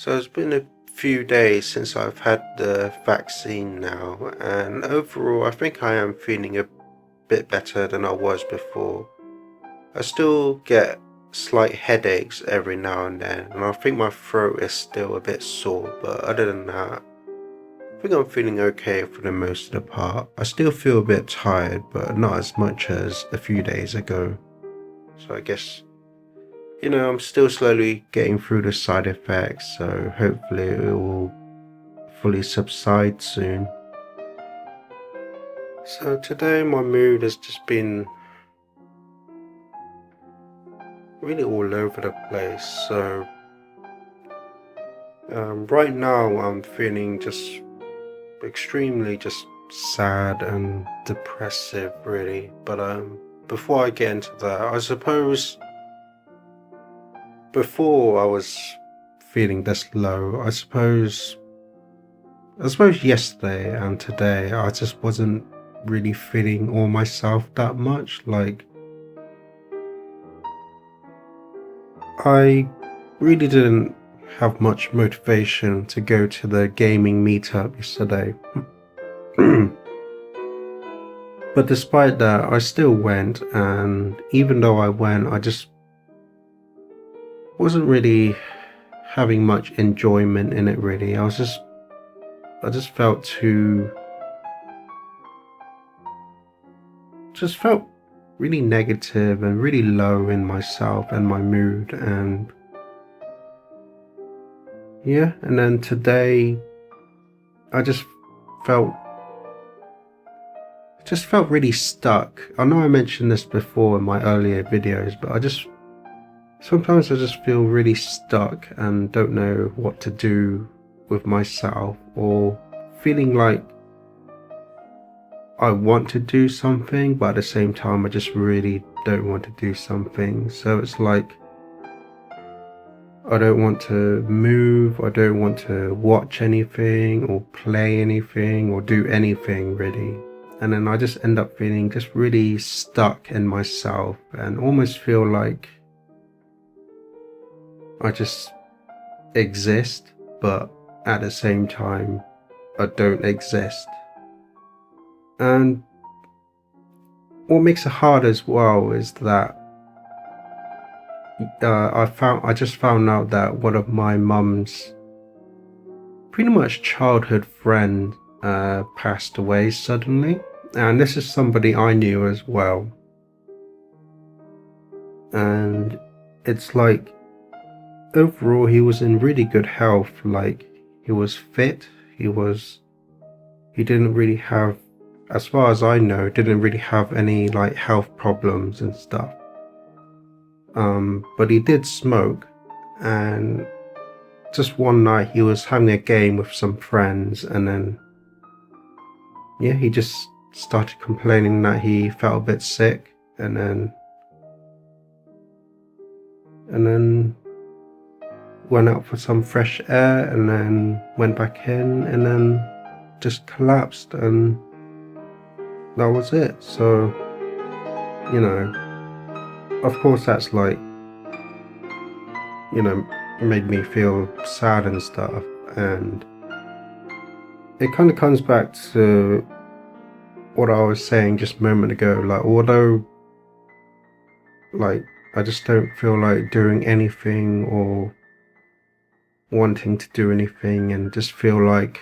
So it's been a few days since I've had the vaccine now, and overall I think I am feeling a bit better than I was before. I still get slight headaches every now and then, and I think my throat is still a bit sore, but other than that, I think I'm feeling okay for the most of the part. I still feel a bit tired, but not as much as a few days ago. So I guess I'm still slowly getting through the side effects, so hopefully it will fully subside soon. So today my mood has just been really all over the place. So right now I'm feeling just extremely just sad and depressive really. But before I get into that, I suppose before I was feeling this low, I suppose yesterday and today I just wasn't really feeling all myself that much. Like, I really didn't have much motivation to go to the gaming meetup yesterday. But despite that, I still went, and even though I went, I just wasn't really having much enjoyment in it really. I just felt really negative and really low in myself and my mood. And yeah, and then today I felt felt really stuck. I know I mentioned this before in my earlier videos, but sometimes I just feel really stuck and don't know what to do with myself, or feeling like I want to do something, but at the same time I just really don't want to do something. So it's like I don't want to move, I don't want to watch anything or play anything or do anything really. And then I just end up feeling just really stuck in myself and almost feel like I just exist, but at the same time I don't exist. And what makes it hard as well is that I just found out that one of my mum's pretty much childhood friend passed away suddenly, and this is somebody I knew as well. And it's like overall he was in really good health. Like, he was fit, he didn't really have, as far as I know, didn't really have any like health problems and stuff. But he did smoke, and just one night he was having a game with some friends, and then he just started complaining that he felt a bit sick, and then went out for some fresh air, and then went back in, and then just collapsed, and that was it. So, of course that's like, made me feel sad and stuff. And it kind of comes back to what I was saying just a moment ago. Like, although like I just don't feel like doing anything or wanting to do anything, and just feel like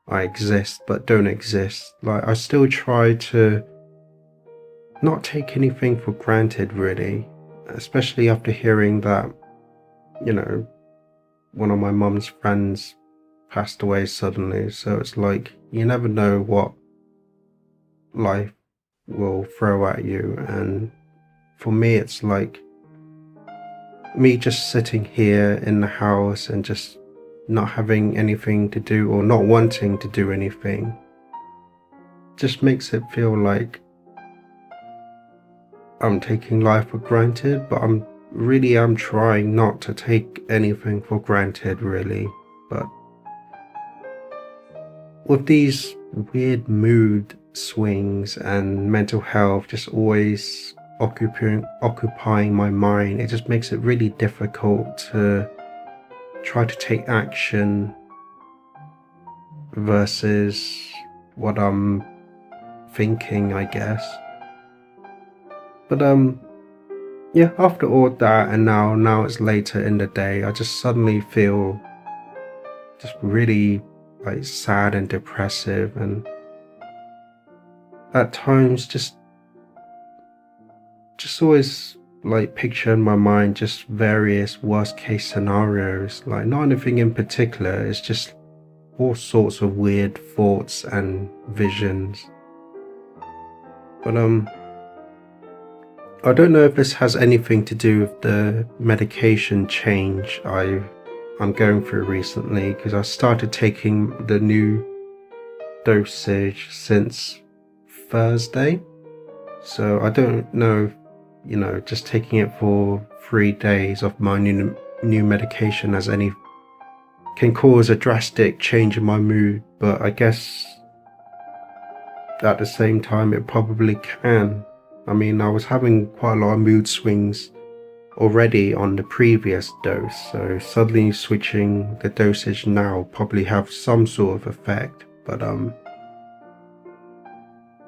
I exist but don't exist, like I still try to not take anything for granted really, especially after hearing that one of my mum's friends passed away suddenly. So it's like, you never know what life will throw at you. And for me, it's like me just sitting here in the house and just not having anything to do, or not wanting to do anything, just makes it feel like I'm taking life for granted. But I'm trying not to take anything for granted really. But with these weird mood swings and mental health just always occupying my mind, it just makes it really difficult to try to take action versus what I'm thinking, I guess. But yeah, after all that, and now it's later in the day, I just suddenly feel just really like sad and depressive, and at times just always like picture in my mind just various worst case scenarios, like not anything in particular, it's just all sorts of weird thoughts and visions. But I don't know if this has anything to do with the medication change I'm going through recently, because I started taking the new dosage since Thursday. So I don't know, just taking it for 3 days of my new medication can cause a drastic change in my mood, but I guess at the same time it probably can. I mean, I was having quite a lot of mood swings already on the previous dose, so suddenly switching the dosage now probably have some sort of effect. But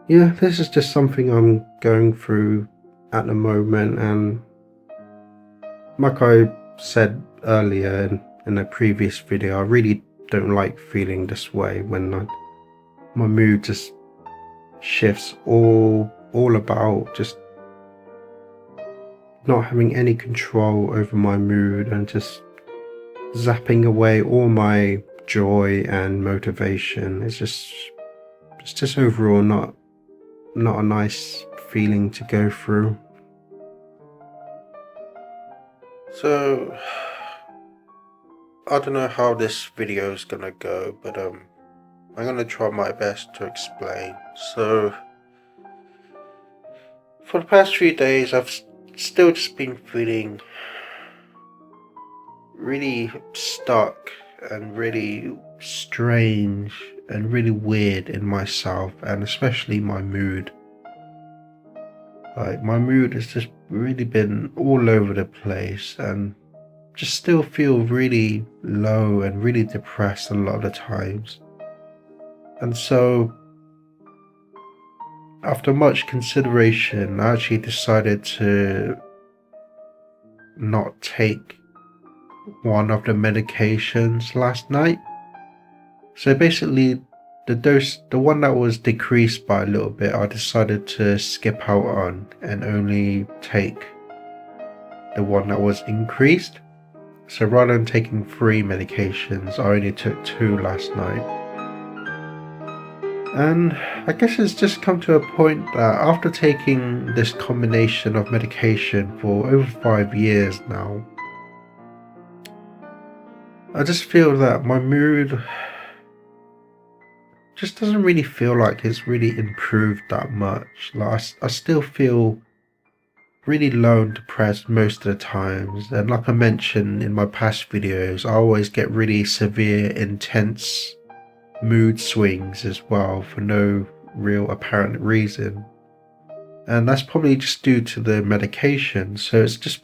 yeah, this is just something I'm going through at the moment, and like I said earlier in a previous video, I really don't like feeling this way when my mood just shifts all about just not having any control over my mood and just zapping away all my joy and motivation. It's just overall not a nice feeling to go through. So I don't know how this video is gonna go, but I'm gonna try my best to explain. So for the past few days, I've still just been feeling really stuck and really strange and really weird in myself, and especially my mood. Like, my mood has just really been all over the place, and just still feel really low and really depressed a lot of the times. And so after much consideration, I actually decided to not take one of the medications last night. So basically, the one that was decreased by a little bit, I decided to skip out on and only take the one that was increased. So rather than taking 3 medications, I only took 2 last night. And I guess it's just come to a point that after taking this combination of medication for over 5 years now, I just feel that my mood just doesn't really feel like it's really improved that much. Like, I still feel really low and depressed most of the times, and like I mentioned in my past videos, I always get really severe, intense mood swings as well for no real apparent reason, and that's probably just due to the medication. So it's just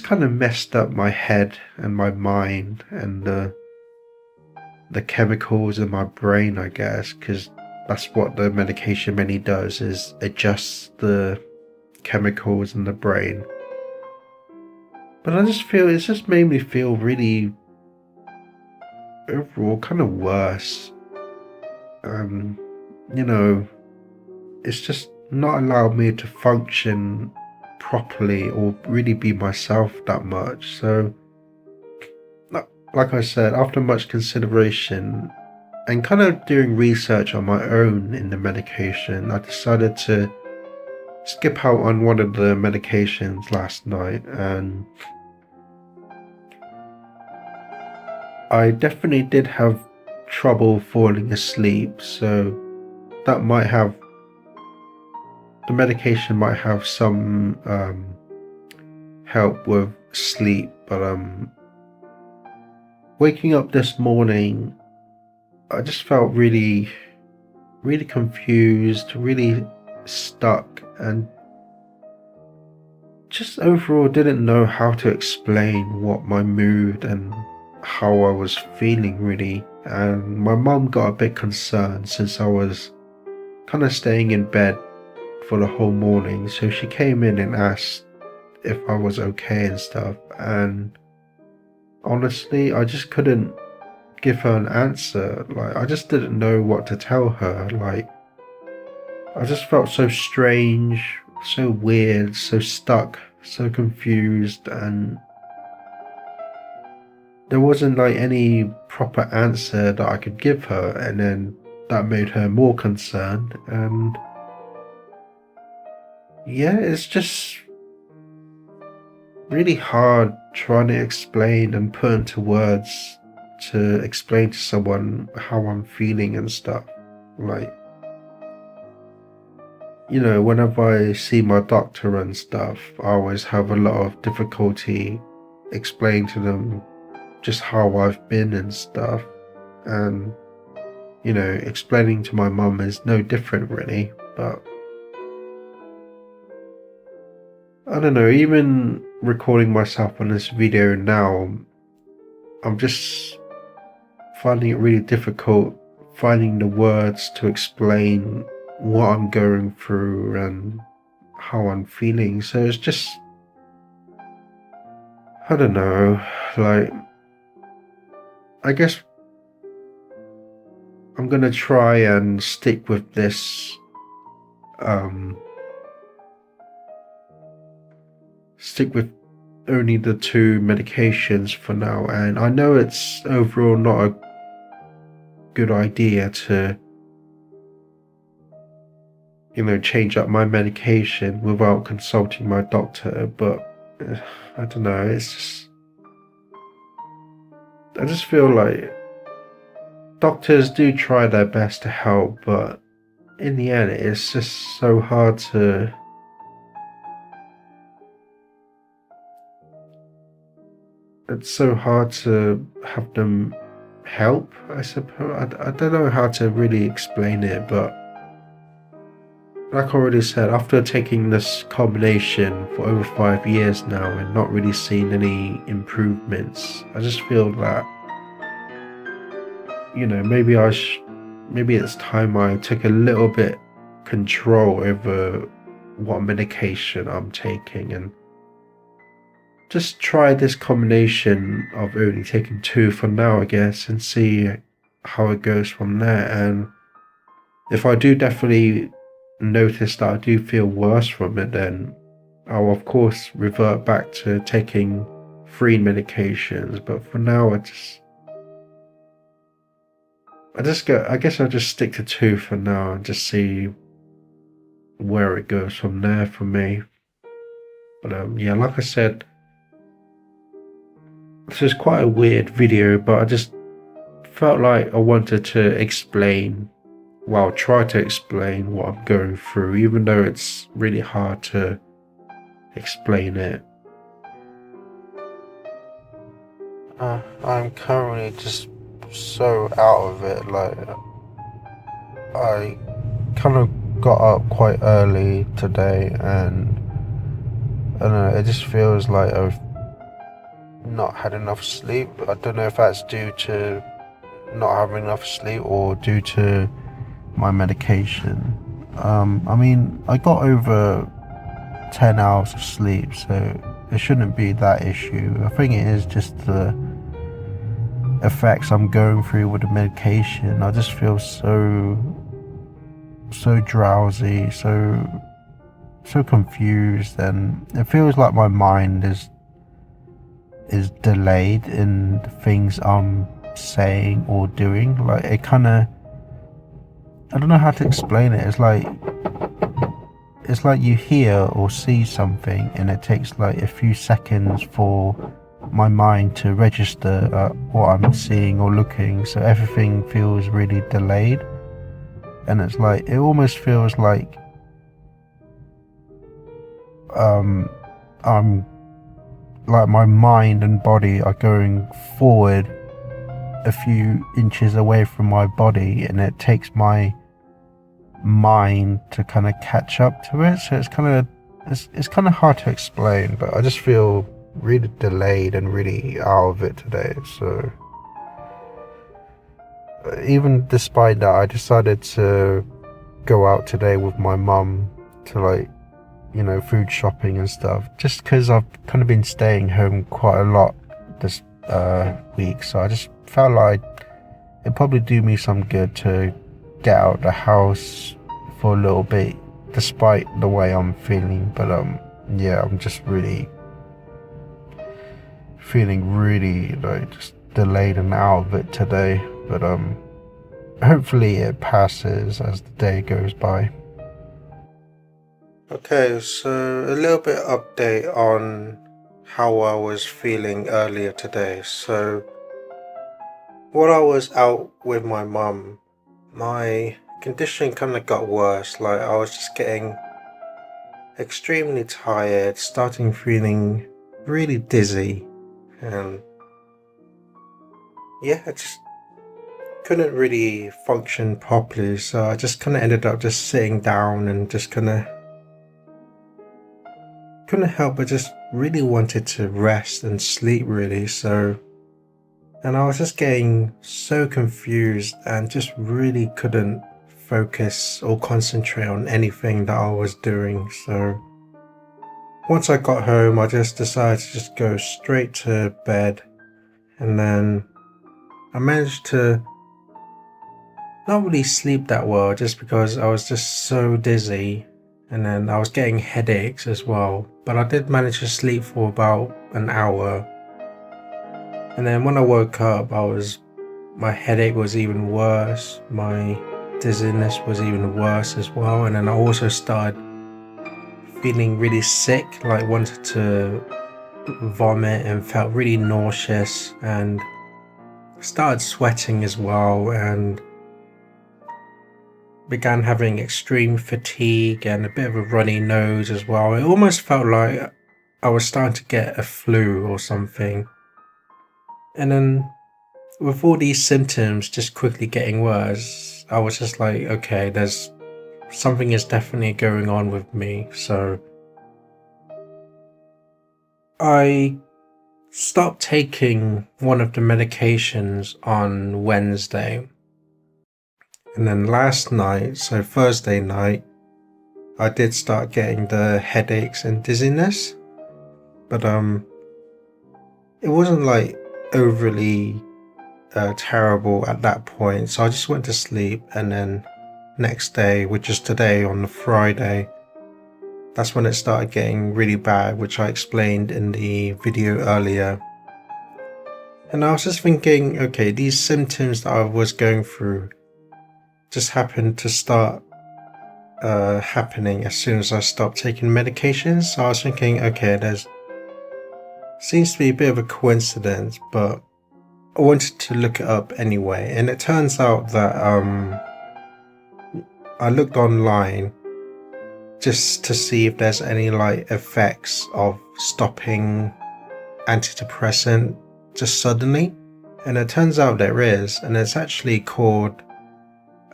kind of messed up my head and my mind and the chemicals in my brain, I guess, because that's what the medication mainly does, is adjusts the chemicals in the brain. But I just feel it's just made me feel really overall kind of worse. It's just not allowed me to function properly or really be myself that much. So like I said, after much consideration and kind of doing research on my own in the medication, I decided to skip out on one of the medications last night, and I definitely did have trouble falling asleep, so the medication might have some help with sleep. But waking up this morning, I just felt really, really confused, really stuck, and just overall didn't know how to explain what my mood and how I was feeling really. And my mum got a bit concerned since I was kind of staying in bed for the whole morning. So she came in and asked if I was okay and stuff. And honestly, I just couldn't give her an answer. Like, I just didn't know what to tell her. Like, I just felt so strange, so weird, so stuck, so confused, and there wasn't like any proper answer that I could give her, and then that made her more concerned. And yeah, it's just really hard trying to explain and put into words to explain to someone how I'm feeling and stuff. Like, you know, whenever I see my doctor and stuff, I always have a lot of difficulty explaining to them just how I've been and stuff. And, you know, explaining to my mum is no different really. But I don't know, even recording myself on this video now, I'm just finding it really difficult finding the words to explain what I'm going through and how I'm feeling. So it's just, I don't know, like, I guess I'm gonna try and stick with this, stick with only the 2 medications for now. And I know it's overall not a good idea to, you know, change up my medication without consulting my doctor, but I don't know, it's just, I just feel like doctors do try their best to help, but in the end it's just so hard to have them help, I suppose. I don't know how to really explain it, but like I already said, after taking this combination for over 5 years now and not really seeing any improvements, I just feel that, you know, maybe it's time I took a little bit control over what medication I'm taking and just try this combination of only taking 2 for now, I guess, and see how it goes from there. And if I do definitely notice that I do feel worse from it, then I'll of course revert back to taking 3 medications. But for now, I guess I'll just stick to 2 for now and just see where it goes from there for me. But yeah, like I said, this is quite a weird video, but I just felt like I wanted to explain, well, try to explain what I'm going through, even though it's really hard to explain it. I'm currently just so out of it. Like, I kind of got up quite early today, and I don't know, it just feels like I've not had enough sleep. I don't know if that's due to not having enough sleep or due to my medication. I mean, I got over 10 hours of sleep, so it shouldn't be that issue. I think it is just the effects I'm going through with the medication. I just feel so drowsy, so confused, and it feels like my mind is delayed in the things I'm saying or doing. Like, it kind of, I don't know how to explain it. It's like you hear or see something and it takes like a few seconds for my mind to register what I'm seeing or looking, so everything feels really delayed. And it's like, it almost feels like I'm like, my mind and body are going forward a few inches away from my body, and it takes my mind to kind of catch up to it. So it's kind of it's kind of hard to explain, but I just feel really delayed and really out of it today. So even despite that, I decided to go out today with my mum to, like, food shopping and stuff, just because I've kind of been staying home quite a lot this week. So I just felt like it'd probably do me some good to get out of the house for a little bit, despite the way I'm feeling. But yeah, I'm just really feeling really, like, just delayed and out of it today. But hopefully it passes as the day goes by. Okay, so a little bit update on how I was feeling earlier today. So while I was out with my mum, my condition kind of got worse. Like, I was just getting extremely tired, starting feeling really dizzy, and yeah, I just couldn't really function properly. So I just kind of ended up just sitting down and just kind of couldn't help but just really wanted to rest and sleep, really. So, and I was just getting so confused and just really couldn't focus or concentrate on anything that I was doing. So once I got home, I just decided to just go straight to bed, and then I managed to not really sleep that well just because I was just so dizzy, and then I was getting headaches as well. But I did manage to sleep for about an hour, and then when I woke up, my headache was even worse, my dizziness was even worse as well, and then I also started feeling really sick, like wanted to vomit and felt really nauseous, and started sweating as well, and began having extreme fatigue and a bit of a runny nose as well. It almost felt like I was starting to get a flu or something. And then with all these symptoms just quickly getting worse, I was just like, okay, there's something is definitely going on with me. So I stopped taking one of the medications on Wednesday. And then last night, so Thursday night, I did start getting the headaches and dizziness, but it wasn't like overly terrible at that point. So I just went to sleep, and then next day, which is today on the Friday, that's when it started getting really bad, which I explained in the video earlier. And I was just thinking, okay, these symptoms that I was going through just happened to start happening as soon as I stopped taking medications. So I was thinking, okay, there's seems to be a bit of a coincidence, but I wanted to look it up anyway. And it turns out that I looked online just to see if there's any like effects of stopping antidepressant just suddenly, and it turns out there is, and it's actually called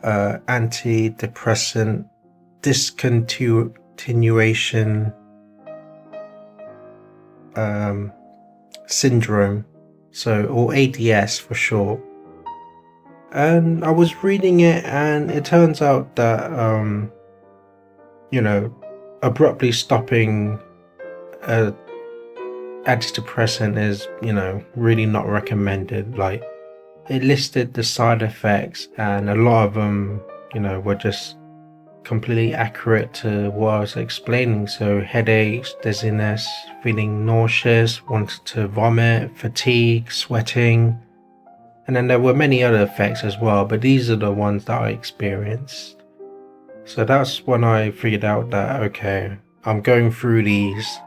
Antidepressant Discontinuation syndrome, so, or ADS for short. And I was reading it, and it turns out that abruptly stopping antidepressant is, really not recommended. Like, it listed the side effects, and a lot of them, were just completely accurate to what I was explaining. So headaches, dizziness, feeling nauseous, wanted to vomit, fatigue, sweating, and then there were many other effects as well, but these are the ones that I experienced. So that's when I figured out that, okay, I'm going through these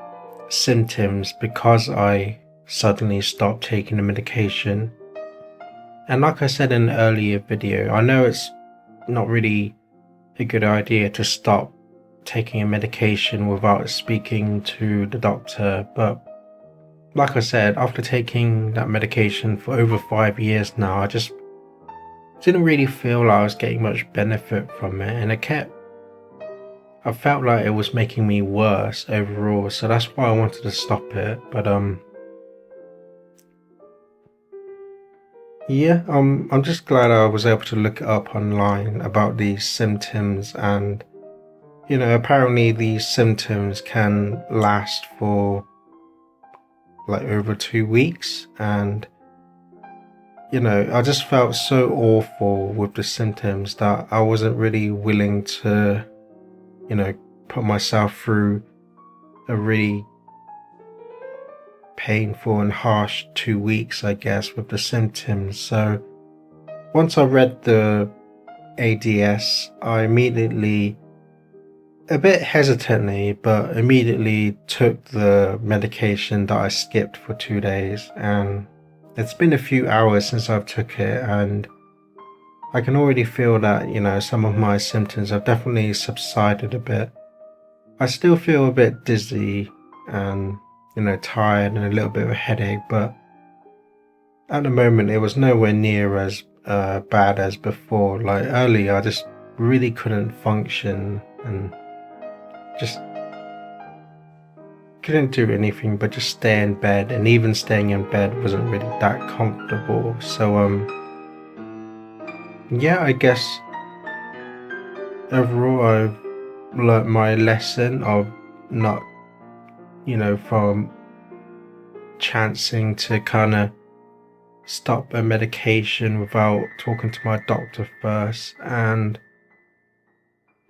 symptoms because I suddenly stopped taking the medication. And like I said in an earlier video, I know it's not really a good idea to stop taking a medication without speaking to the doctor, but like I said, after taking that medication for over 5 years now, I just didn't really feel like I was getting much benefit from it, and I felt like it was making me worse overall, so that's why I wanted to stop it. But yeah, I'm just glad I was able to look it up online about these symptoms, and apparently these symptoms can last for like over 2 weeks, and I just felt so awful with the symptoms that I wasn't really willing to, put myself through a really painful and harsh 2 weeks, I guess, with the symptoms. So once I read the ADS, I immediately, a bit hesitantly, but immediately took the medication that I skipped for 2 days. And it's been a few hours since I've took it, and I can already feel that, some of my symptoms have definitely subsided a bit. I still feel a bit dizzy and, tired and a little bit of a headache, but at the moment it was nowhere near as bad as before. Like earlier, I just really couldn't function and just couldn't do anything but just stay in bed, and even staying in bed wasn't really that comfortable. So yeah, I guess overall I've learnt my lesson of not, from chancing to kind of stop a medication without talking to my doctor first. And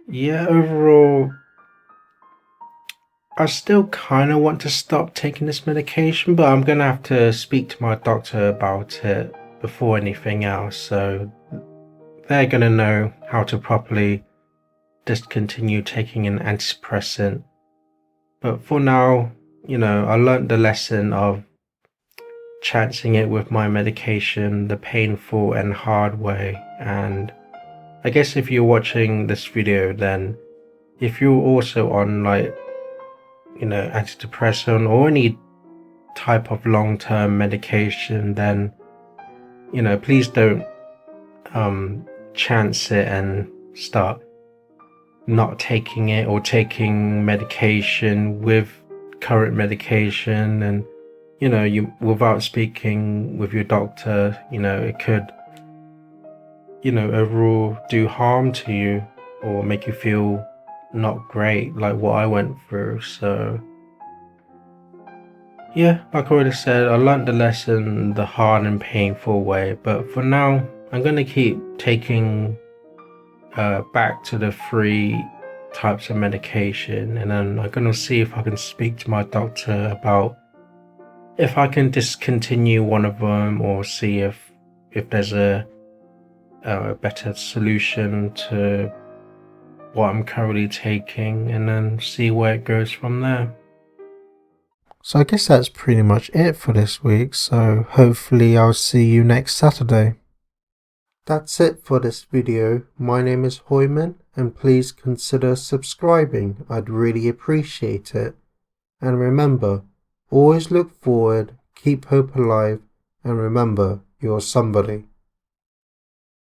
yeah, overall I still kind of want to stop taking this medication, but I'm gonna have to speak to my doctor about it before anything else, so they're gonna know how to properly discontinue taking an antidepressant. But for now, I learned the lesson of chancing it with my medication the painful and hard way. And I guess if you're watching this video, then if you're also on antidepressant or any type of long-term medication, then please don't chance it and start not taking it, or taking medication with current medication, and you without speaking with your doctor. It could overall do harm to you or make you feel not great, like what I went through. So yeah, like I already said, I learned the lesson the hard and painful way, but for now I'm gonna keep taking back to the 3 types of medication, and then I'm gonna see if I can speak to my doctor about if I can discontinue one of them, or see if there's a better solution to what I'm currently taking, and then see where it goes from there. So I guess that's pretty much it for this week, so hopefully I'll see you next Saturday. That's it for this video. My name is Hoiman, and please consider subscribing. I'd really appreciate it. And remember, always look forward, keep hope alive, and remember, you're somebody.